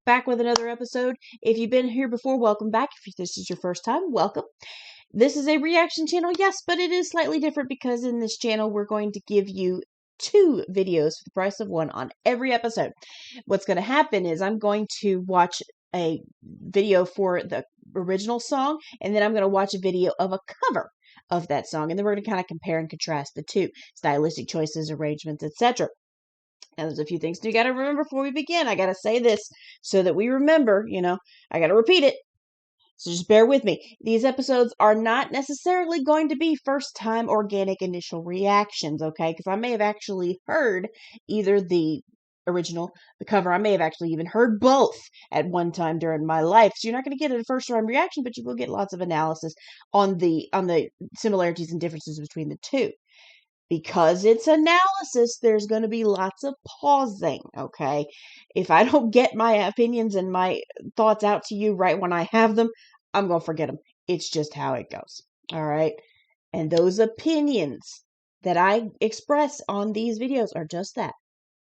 back with another episode. If you've been here before, welcome back. If this is your first time, welcome. This is a reaction channel, yes, but it is slightly different because in this channel we're going to give you 2 videos for the price of 1 on every episode. What's going to happen is I'm going to watch a video for the original song, and then I'm going to watch a video of a cover of that song, and then we're going to kind of compare and contrast the two stylistic choices, arrangements, etc. Now, there's a few things you got to remember before we begin. I got to say this so that we remember, I got to repeat it. So just bear with me. These episodes are not necessarily going to be first-time organic initial reactions, okay? Because I may have actually heard either the original, the cover. I may have actually even heard both at one time during my life. So you're not going to get a first-time reaction, but you will get lots of analysis on the similarities and differences between the two. Because it's analysis, there's going to be lots of pausing, okay? If I don't get my opinions and my thoughts out to you right when I have them, I'm going to forget them. It's just how it goes, all right? And those opinions that I express on these videos are just that.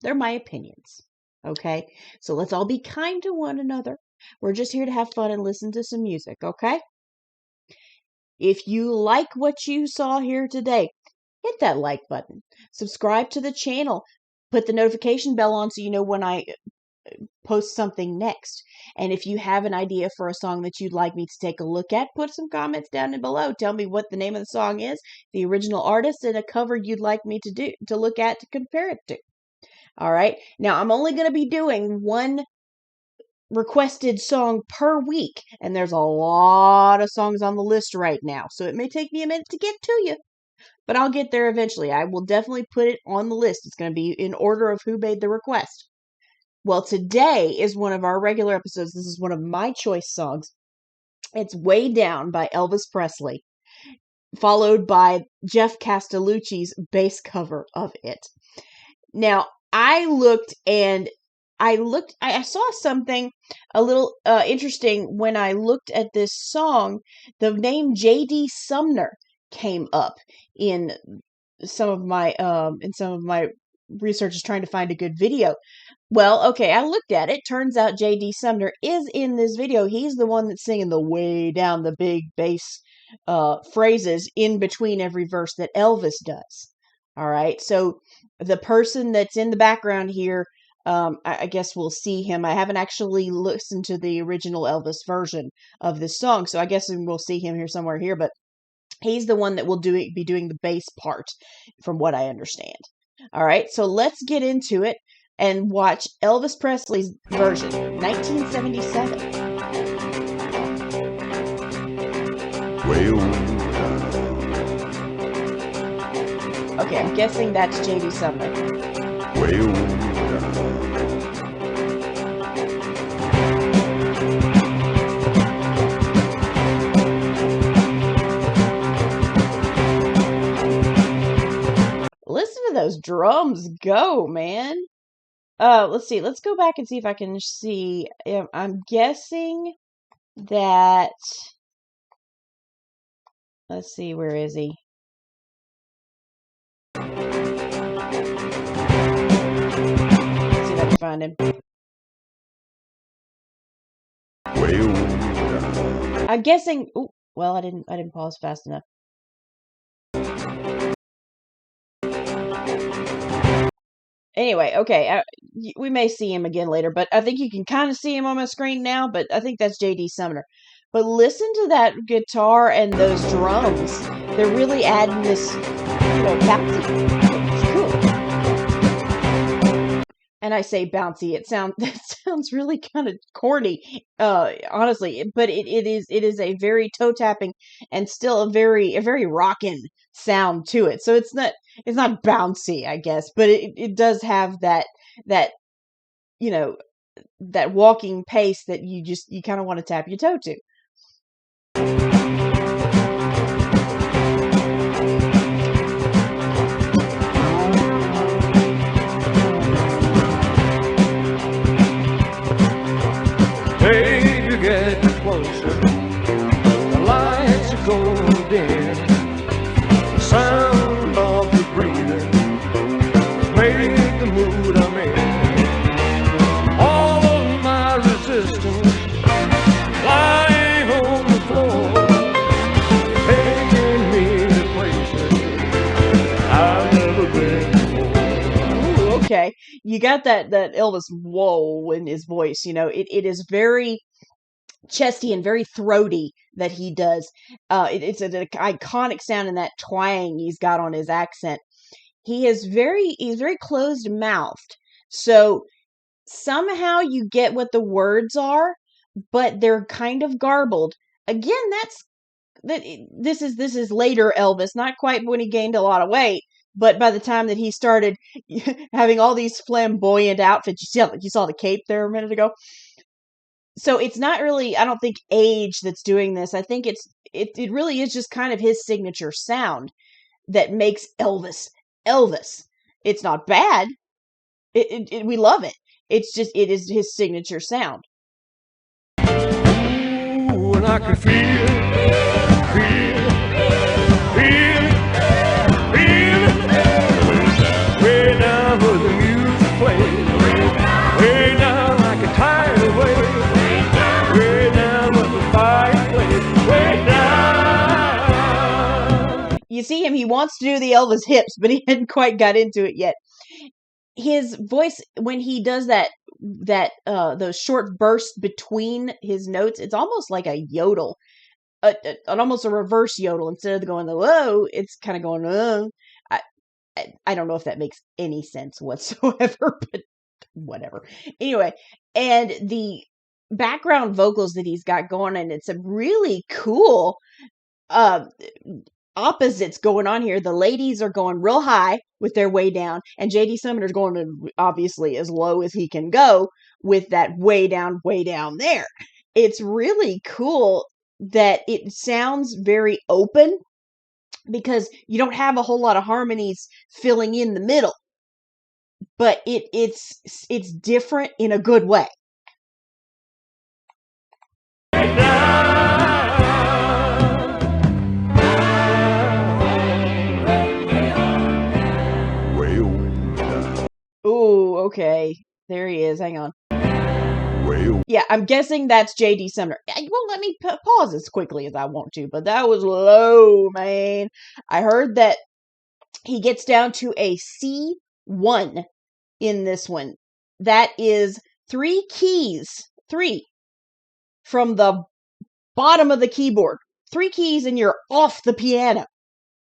They're my opinions, okay? So let's all be kind to one another. We're just here to have fun and listen to some music, okay? If you like what you saw here today, hit that like button. Subscribe to the channel. Put the notification bell on so you know when I post something next. And if you have an idea for a song that you'd like me to take a look at, put some comments down below. Tell me what the name of the song is, the original artist, and a cover you'd like me to look at to compare it to. All right. Now, I'm only going to be doing 1 requested song per week, and there's a lot of songs on the list right now, so it may take me a minute to get to you. But I'll get there eventually. I will definitely put it on the list. It's going to be in order of who made the request. Well, today is one of our regular episodes. This is one of my choice songs. It's Way Down by Elvis Presley, followed by Geoff Castellucci's bass cover of it. Now, I saw something a little interesting when I looked at this song. The name J.D. Sumner came up in some of my research trying to find a good video. Well, okay, I looked at it. Turns out J.D. Sumner is in this video. He's the one that's singing the way down, the big bass phrases in between every verse that Elvis does. All right, so the person that's in the background here, I guess we'll see him. I haven't actually listened to the original Elvis version of this song, so I guess we'll see him here somewhere here, but he's the one that will be doing the bass part, from what I understand. All right, so let's get into it and watch Elvis Presley's version, 1977. Okay, I'm guessing that's J.D. Sumner. Listen to those drums go, man. Let's see. Let's go back and see if I can see. I'm guessing that. Let's see. Where is he? Let's see if I can find him. I'm guessing. Ooh, well, I didn't pause fast enough. Anyway, okay, we may see him again later, but I think you can kind of see him on my screen now, but I think that's J.D. Sumner. But listen to that guitar and those drums. They're really adding this, bouncy. It's cool. And I say bouncy, that sounds really kind of corny, honestly, but it is a very toe-tapping and still a very rockin' sound to it. So it's not bouncy, I guess, but it does have that walking pace that you kind of want to tap your toe to. Hey, you get closer, the lights are going dim, the sound of the breathing made the mood I'm in. All of my resistance you got that Elvis whoa in his voice. It is very chesty and very throaty that he does. It's an iconic sound in that twang he's got on his accent. He's very closed mouthed. So somehow you get what the words are, but they're kind of garbled. Again, this is later Elvis, not quite when he gained a lot of weight, but by the time that he started having all these flamboyant outfits. You saw the cape there a minute ago. So it's not really, I don't think, age that's doing this. I think it really is just kind of his signature sound that makes Elvis Elvis. It's not bad. We love it. It's just, it is his signature sound. Ooh, and I can feel it, way down where the music plays, way down like a tidal wave, way down where the fire plays, way down. You see him, he wants to do the Elvis hips, but he hadn't quite got into it yet. His voice, when he does those short bursts between his notes, it's almost like a yodel, almost a reverse yodel. Instead of going the whoa, it's kind of going I don't know if that makes any sense whatsoever, but whatever. Anyway, and the background vocals that he's got going, and it's a really cool opposites going on here. The ladies are going real high with their way down, and JD Sumner's going to obviously as low as he can go with that way down there. It's really cool that it sounds very open because you don't have a whole lot of harmonies filling in the middle, but it's different in a good way. Ooh, okay. There he is. Hang on. Yeah, I'm guessing that's J.D. Sumner. You won't let me pause as quickly as I want to, but that was low, man. I heard that he gets down to a C1 in this one. That is 3 keys. 3. From the bottom of the keyboard. 3 keys and you're off the piano.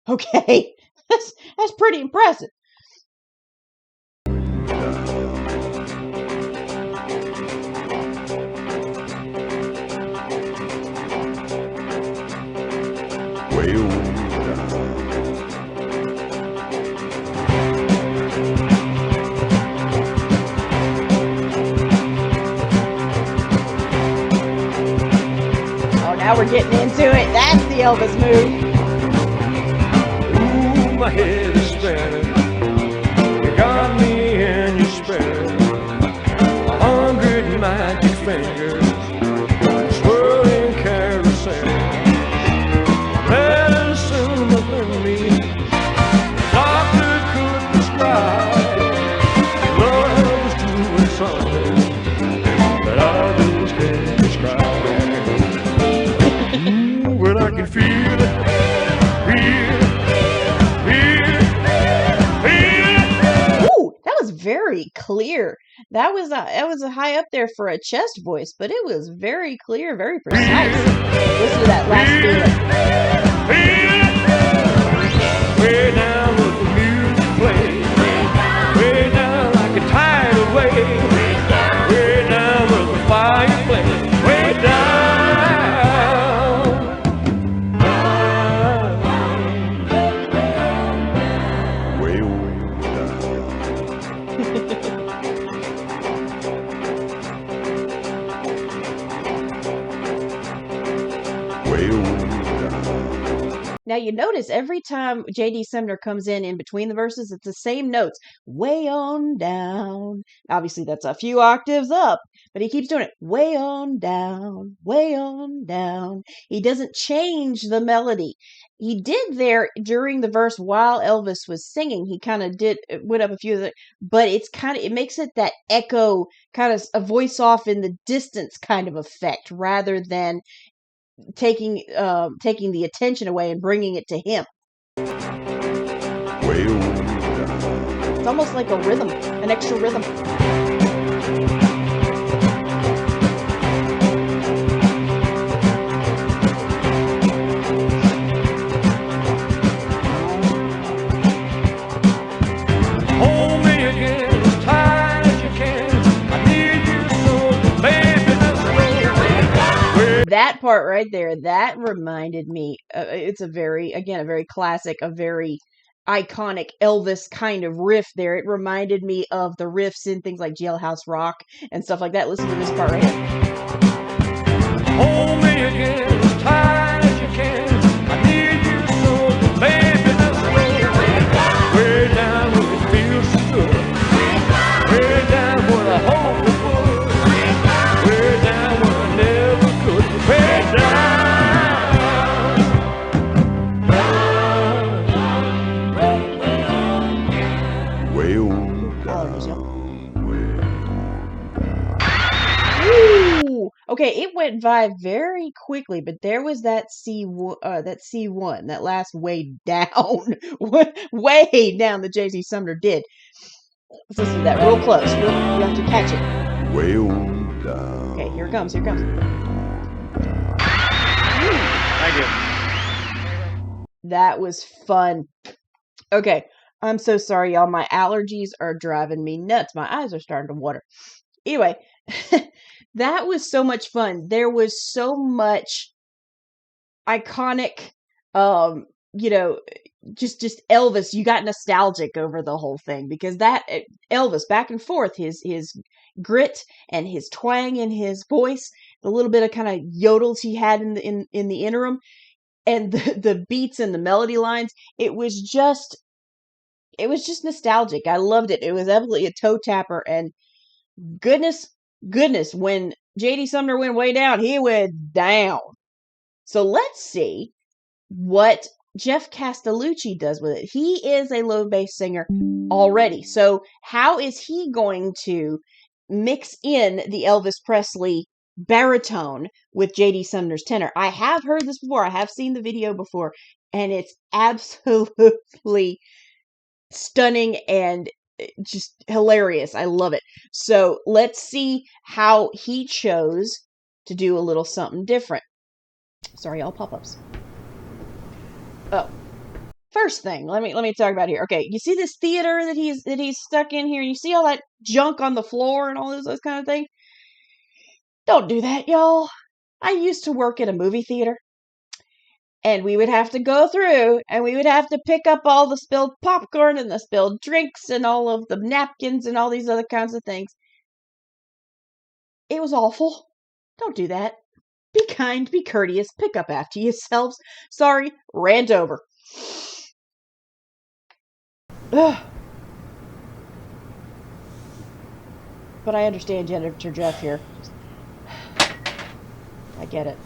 Okay. That's pretty impressive. Now we're getting into it. That's the Elvis move. Ooh, my head is spinning. You got me in your spirit. 100 magic fingers, swirling carousel. Medicine within me, doctor could prescribe. Love's doing something that others can't describe. When I can feel it, Ooh, that was very clear. That was a high up there for a chest voice, but it was very clear, very precise. Listen to that last beat. Way down with the music plays, way down like a tidal wave, way down with the fire plays, way down. Now you notice every time J.D. Sumner comes in between the verses, it's the same notes. Way on down. Obviously that's a few octaves up, but he keeps doing it. Way on down, way on down. He doesn't change the melody. He did there during the verse while Elvis was singing. He kind of went up a few of the, but it makes it that echo, kind of a voice off in the distance kind of effect rather than taking the attention away and bringing it to him. It's almost like a rhythm, an extra rhythm. Hold me again as tight as you can. I need you so, baby, let's go. That part right there, that reminded me, it's a very classic, a very iconic Elvis kind of riff there. It reminded me of the riffs in things like Jailhouse Rock and stuff like that. Listen to this part right here. Hold me again as tight as you can. I need you so, baby, let's go. Way down where it feels so good. Way down where I hope it would. Way down where I never could. Way down. Way on down. Ooh, okay, it went by very quickly, but there was that C1, that last way down, way down that J.D. Sumner did. Let's listen to that real close. You have to catch it. Way on down. Okay, here it comes. Here it comes. Thank you. That was fun. Okay, I'm so sorry, y'all. My allergies are driving me nuts. My eyes are starting to water. Anyway, that was so much fun. There was so much iconic, just Elvis. You got nostalgic over the whole thing because that Elvis back and forth, his grit and his twang in his voice, the little bit of kind of yodels he had in the interim, and the beats and the melody lines. It was just nostalgic. I loved it. It was absolutely a toe tapper, and goodness, when J.D. Sumner went way down, he went down. So let's see what Geoff Castellucci does with it. He is a low bass singer already. So how is he going to mix in the Elvis Presley baritone with J.D. Sumner's tenor? I have heard this before. I have seen the video before, and it's absolutely stunning and just hilarious. I love it. So let's see how he chose to do a little something different. Sorry, all pop-ups. Oh, first thing, let me talk about here. Okay, you see this theater that he's stuck in here? You see all that junk on the floor and all those kind of things? Don't do that, y'all. I used to work at a movie theater, and we would have to go through and we would have to pick up all the spilled popcorn and the spilled drinks and all of the napkins and all these other kinds of things. It was awful. Don't do that. Be kind, be courteous, pick up after yourselves. Sorry, rant over. Ugh. But I understand Jennifer Jeff here. I get it.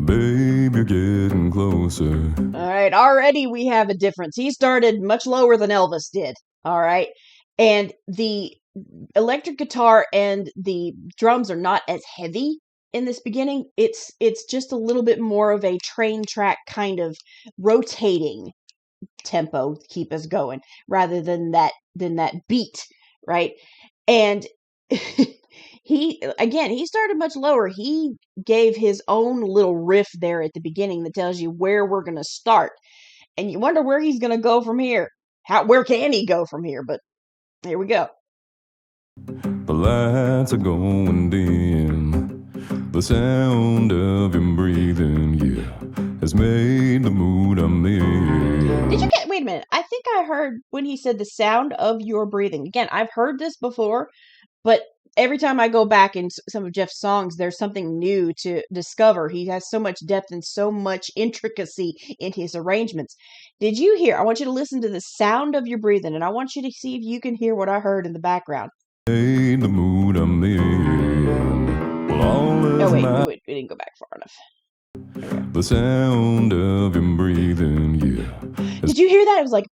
Babe, you're getting closer. All right, already we have a difference. He started much lower than Elvis did. All right. And the electric guitar and the drums are not as heavy in this beginning. It's just a little bit more of a train track kind of rotating tempo to keep us going rather than that beat, right? And he started much lower. He gave his own little riff there at the beginning that tells you where we're going to start. And you wonder where he's going to go from here. Where can he go from here? But here we go. The lights are going dim. The sound of him breathing, yeah, has made the mood I'm in. Wait a minute. I think I heard when he said the sound of your breathing. Again, I've heard this before, but every time I go back in some of Geoff's songs, there's something new to discover. He has so much depth and so much intricacy in his arrangements. Did you hear? I want you to listen to the sound of your breathing, and I want you to see if you can hear what I heard in the background. Made the mood I'm in. Well, all wait, we didn't go back far enough. The sound of him breathing, yeah. Did you hear that? It was like,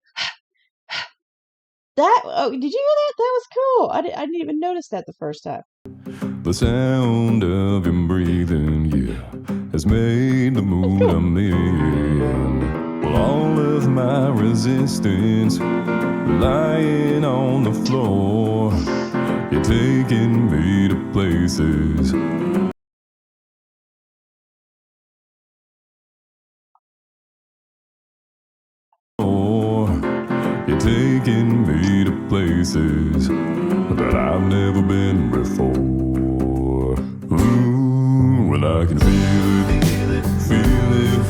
Did you hear that? That was cool. I didn't even notice that the first time. The sound of him breathing, yeah, has made the mood I'm in. Well, all of my resistance lying on the floor, you're taking me to places. You're taking me to places that I've never been before. Ooh, well, I can feel it, feel it,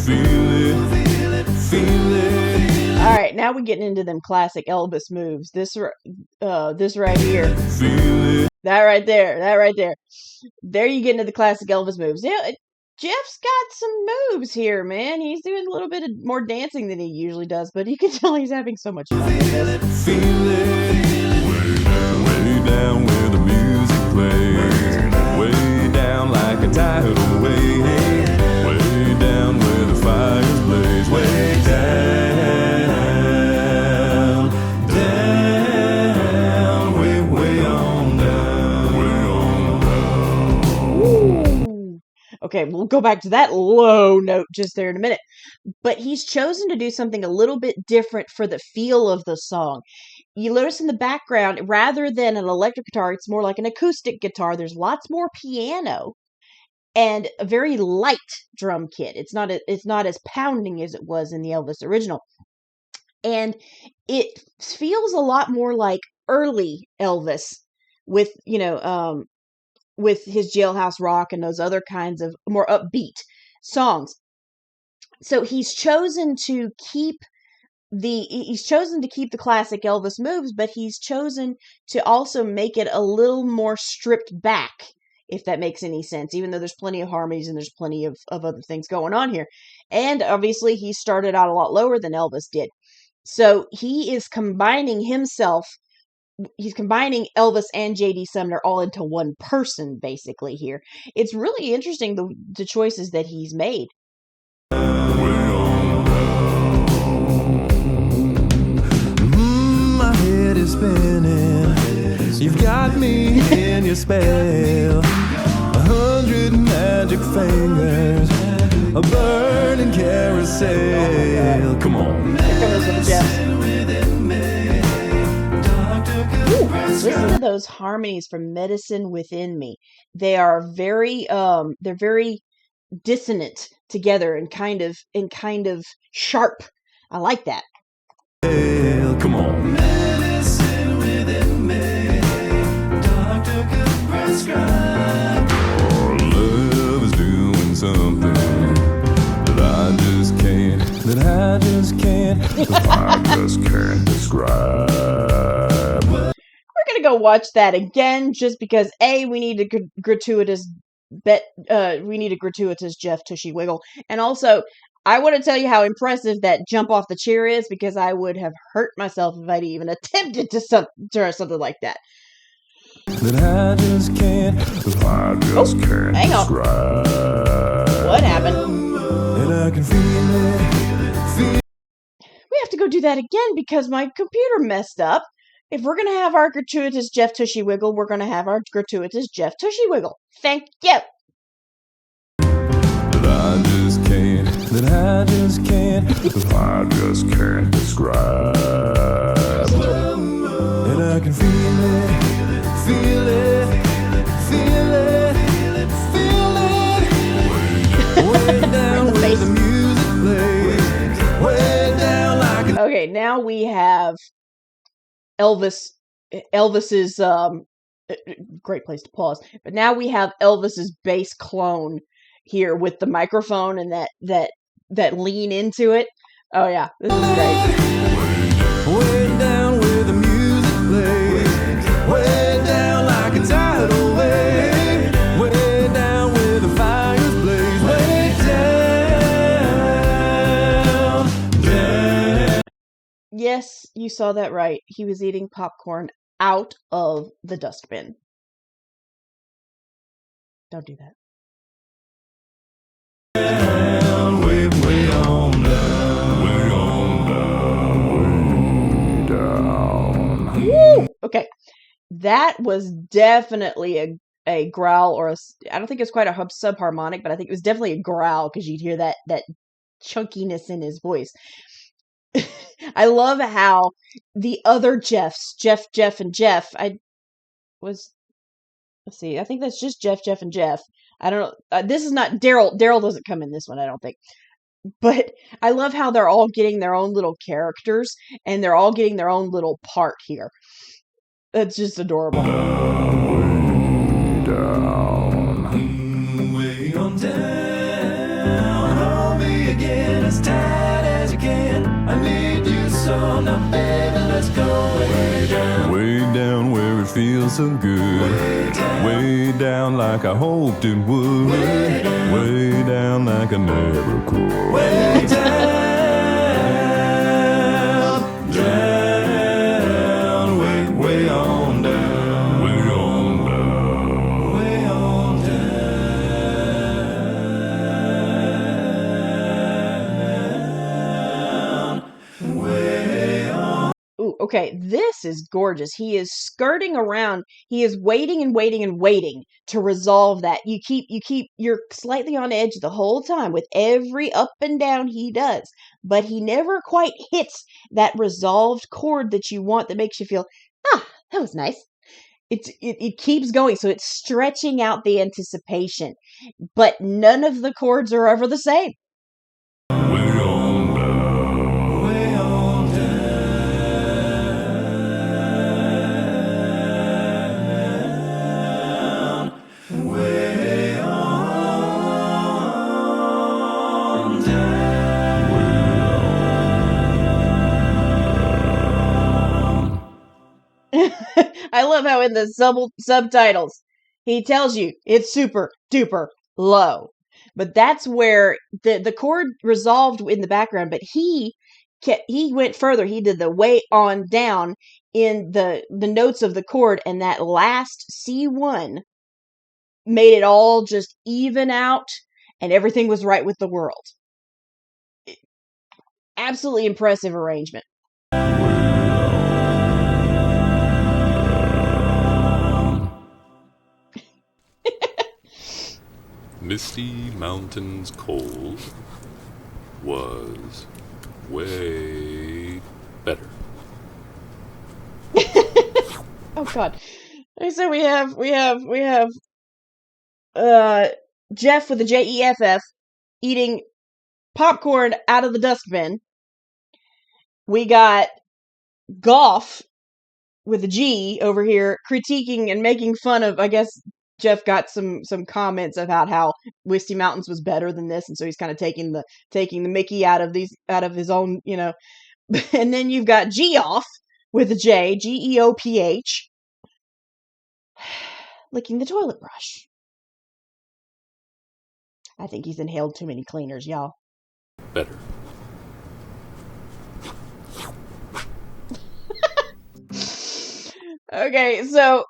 feel it, feel it. All right, now we're getting into them classic Elvis moves. This right here. Feel it. That right there. There you get into the classic Elvis moves. Yeah, Geoff's got some moves here, man. He's doing a little bit of more dancing than he usually does, but you can tell he's having so much fun with this. Feel it, way down where the music plays, way down like a tidal wave, way down where the fires blaze, way down, down, way on down, way on down. Ooh. Okay, we'll go back to that low note just there in a minute. But he's chosen to do something a little bit different for the feel of the song. You notice in the background, rather than an electric guitar, it's more like an acoustic guitar. There's lots more piano and a very light drum kit. It's not as pounding as it was in the Elvis original. And it feels a lot more like early Elvis with, with his Jailhouse Rock and those other kinds of more upbeat songs. So he's chosen to keep the classic Elvis moves, but he's chosen to also make it a little more stripped back, if that makes any sense, even though there's plenty of harmonies and there's plenty of other things going on here. And obviously he started out a lot lower than Elvis did. So he is combining Elvis and J.D. Sumner all into one person, basically, here. It's really interesting, the choices that he's made. My head is spinning. You've got me in your spell. 100 magic fingers, a burning carousel. Come on. Here comes with Geoff. Listen to those harmonies from Medicine Within Me. They are very dissonant together and kind of sharp. I like that. Come on. Medicine within me, doctor could prescribe. Oh, love is doing something that I just can't describe. We're gonna go watch that again, just because we need a gratuitous Geoff Tushy Wiggle, and also I want to tell you how impressive that jump off the chair is, because I would have hurt myself if I'd even attempted to try something like that. That I just can't hang on. describe. What happened? And I can feel it. We have to go do that again because my computer messed up. If we're going to have our gratuitous Geoff Tushy Wiggle, we're going to have our gratuitous Geoff Tushy Wiggle. Thank you. That I just can't describe. And I can feel it, feel it, feel it, feel it. Way down where the music plays, way down like a... Okay, now we have Elvis's great place to pause. But now we have Elvis's bass clone here with the microphone and that lean into it. Oh yeah, this is great. Way down where the music plays, way down like a tidal wave, way down where the fires blaze, way down, down. Yes, you saw that right. He was eating popcorn out of the dustbin. Don't do that. Down, way on down, way on down, way down. That was definitely a growl, or I don't think it's quite a subharmonic, but I think it was definitely a growl because you'd hear that chunkiness in his voice. I love how the other Jeffs, Jeff, and Jeff, let's see, I think that's just Jeff, and Jeff. I don't know. This is not Daryl. Daryl doesn't come in this one, I don't think. But I love how they're all getting their own little characters, and they're all getting their own little part here. That's just adorable. Way down. Way on down. Hold me again as tight as you can. I need you so now, baby, let's go way down. Way down where it feels so good. Way down like I hoped it would. Way down like I never could. Way down, down, way on down. Way on down. Way on down. Way on. Ooh, okay, this is gorgeous. He is skirting around. He is waiting and waiting and waiting to resolve that. You're slightly on edge the whole time with every up and down he does, but he never quite hits that resolved chord that you want that makes you feel, that was nice. It keeps going, so it's stretching out the anticipation, but none of the chords are ever the same. Way on down. Way on down. Way on down. I love how in the subtitles he tells you it's super duper low, but that's where the chord resolved in the background. But he went further. He did the way on down in the notes of the chord, and that last C1 made it all just even out, and everything was right with the world. Absolutely impressive arrangement. Misty Mountains Cold was way better. Oh God. So we have Jeff with the Jeff eating popcorn out of the dustbin. We got Geoff with a G over here critiquing and making fun of, I guess Jeff got some comments about how Misty Mountains was better than this, and so he's kind of taking the Mickey out of his own, And then you've got Geoff with a J, Geoph, licking the toilet brush. I think he's inhaled too many cleaners, y'all. Better. Okay, so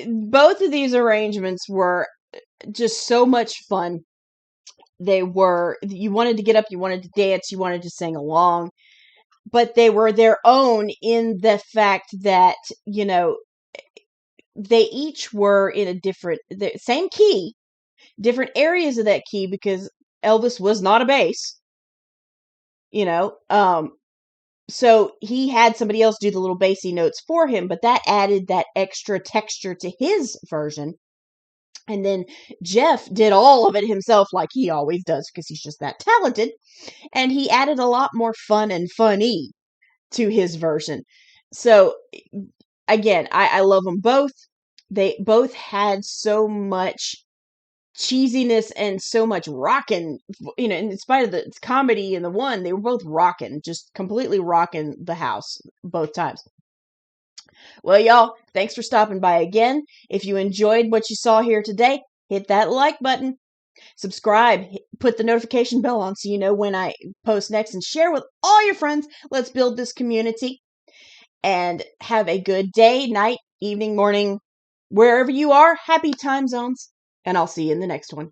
both of these arrangements were just so much fun. They were, you wanted to get up, you wanted to dance, you wanted to sing along, but they were their own in the fact that, they each were in a the same key, different areas of that key, because Elvis was not a bass, so he had somebody else do the little bassy notes for him, but that added that extra texture to his version. And then Jeff did all of it himself, like he always does, because he's just that talented. And he added a lot more fun and funny to his version. So, again, I love them both. They both had so much cheesiness and so much rocking, in spite of the comedy in the one, they were both rocking, just completely rocking the house both times. Well, y'all, thanks for stopping by again. If you enjoyed what you saw here today, hit that like button, subscribe, put the notification bell on so you know when I post next, and share with all your friends. Let's build this community, and have a good day, night, evening, morning, wherever you are. Happy time zones. And I'll see you in the next one.